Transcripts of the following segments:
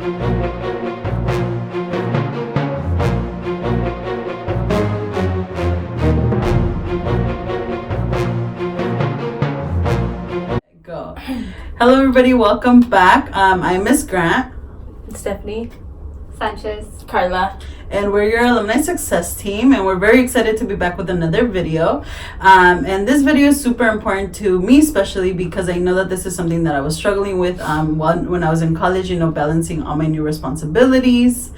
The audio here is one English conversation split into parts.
Go. Hello, everybody. Welcome back. I'm Miss Grant, Stephanie, Sanchez, Carla, and we're your alumni success team, and we're very excited to be back with another video. And this video is super important to me, especially because I know that this is something that I was struggling with when I was in college. Balancing all my new responsibilities.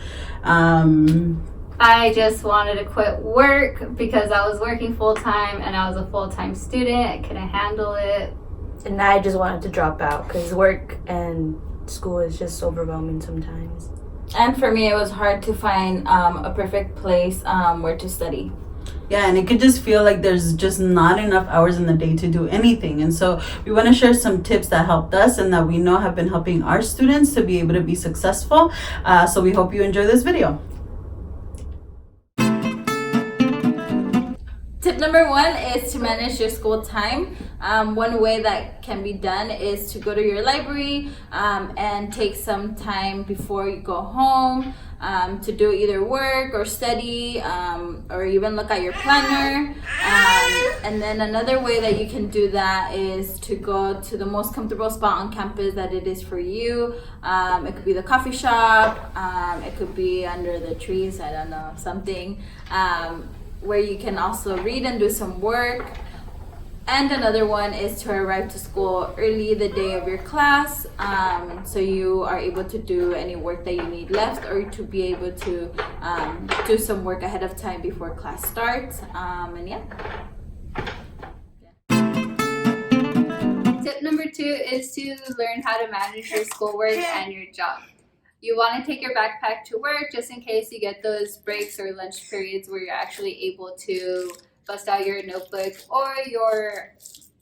I just wanted to quit work because I was working full-time and I was a full-time student. I couldn't handle it. and I just wanted to drop out because work and school is just overwhelming sometimes. And for me, it was hard to find a perfect place where to study. Yeah, and it could just feel like there's just not enough hours in the day to do anything. And so we want to share some tips that helped us and that we know have been helping our students to be able to be successful. So we hope you enjoy this video. Tip number 1 is to manage your school time. One way that can be done is to go to your library and take some time before you go home to do either work or study or even look at your planner. And then another way that you can do that is to go to the most comfortable spot on campus that it is for you. It could be the coffee shop, it could be under the trees, I don't know, something. Where you can also read and do some work. And another one is to arrive to school early the day of your class, so you are able to do any work that you need left, or to be able to do some work ahead of time before class starts. And yeah. Tip number 2 is to learn how to manage your schoolwork and your job. You want to take your backpack to work just in case you get those breaks or lunch periods where you're actually able to bust out your notebook or your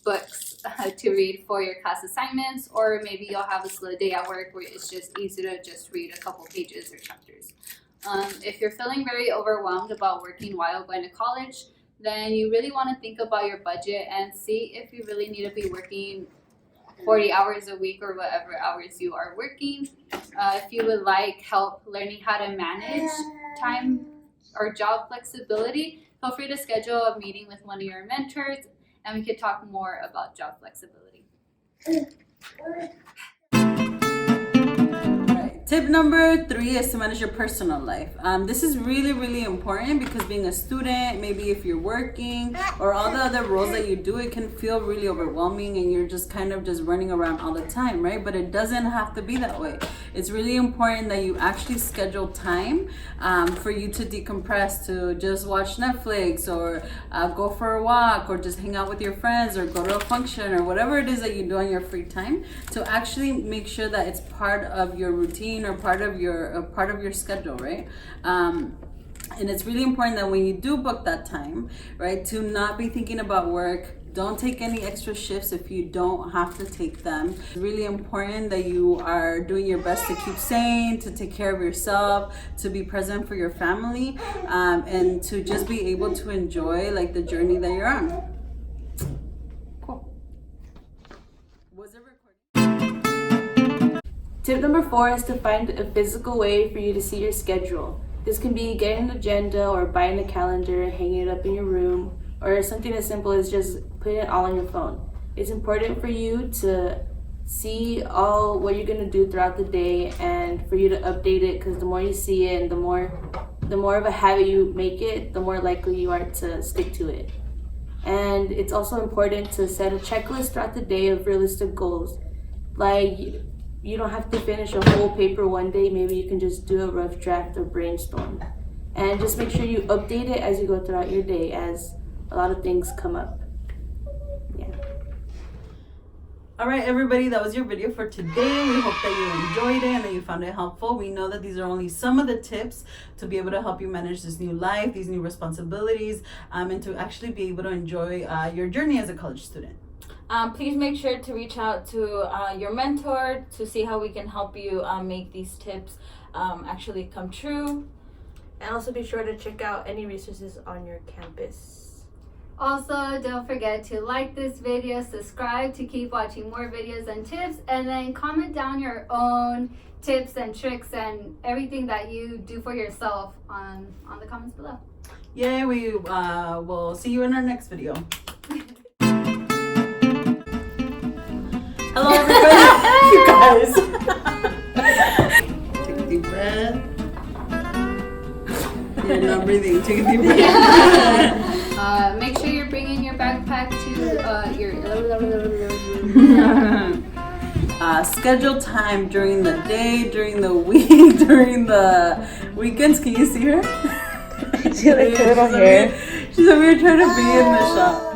books to read for your class assignments, or maybe you'll have a slow day at work where it's just easy to just read a couple pages or chapters. If you're feeling very overwhelmed about working while going to college, then you really want to think about your budget and see if you really need to be working 40 hours a week or whatever hours you are working. If you would like help learning how to manage time or job flexibility, feel free to schedule a meeting with one of your mentors and we could talk more about job flexibility. Tip number 3 is to manage your personal life. This is really, really important because being a student, maybe if you're working or all the other roles that you do, it can feel really overwhelming and you're just kind of just running around all the time, right? But it doesn't have to be that way. It's really important that you actually schedule time for you to decompress, to just watch Netflix or go for a walk or just hang out with your friends or go to a function or whatever it is that you do on your free time, to actually make sure that it's part of your routine or part of your schedule, right? And it's really important that when you do book that time, right, to not be thinking about work. Don't take any extra shifts if you don't have to take them. It's really important that you are doing your best to keep sane, to take care of yourself, to be present for your family, and to just be able to enjoy like the journey that you're on. Cool. Was it recording? Tip number 4 is to find a physical way for you to see your schedule. This can be getting an agenda or buying a calendar, hanging it up in your room, or something as simple as just putting it all on your phone. It's important for you to see all what you're going to do throughout the day and for you to update it, because the more you see it and the more of a habit you make it, the more likely you are to stick to it. And it's also important to set a checklist throughout the day of realistic goals. Like, you don't have to finish a whole paper one day. Maybe you can just do a rough draft or brainstorm. And just make sure you update it as you go throughout your day, as a lot of things come up. Yeah. All right, everybody, that was your video for today. We hope that you enjoyed it and that you found it helpful. We know that these are only some of the tips to be able to help you manage this new life, these new responsibilities, and to actually be able to enjoy your journey as a college student. Please make sure to reach out to your mentor to see how we can help you make these tips actually come true. And also be sure to check out any resources on your campus. Also, don't forget to like this video, subscribe to keep watching more videos and tips, and then comment down your own tips and tricks and everything that you do for yourself on the comments below. Yay, we will see you in our next video. Hello, everybody. You guys. Take a deep breath. You're not breathing. Take a deep breath. Make sure you're bringing your backpack to your schedule time during the day, during the week, during the weekends. Can you see her? She like little hair. She's over here trying to be in the shop.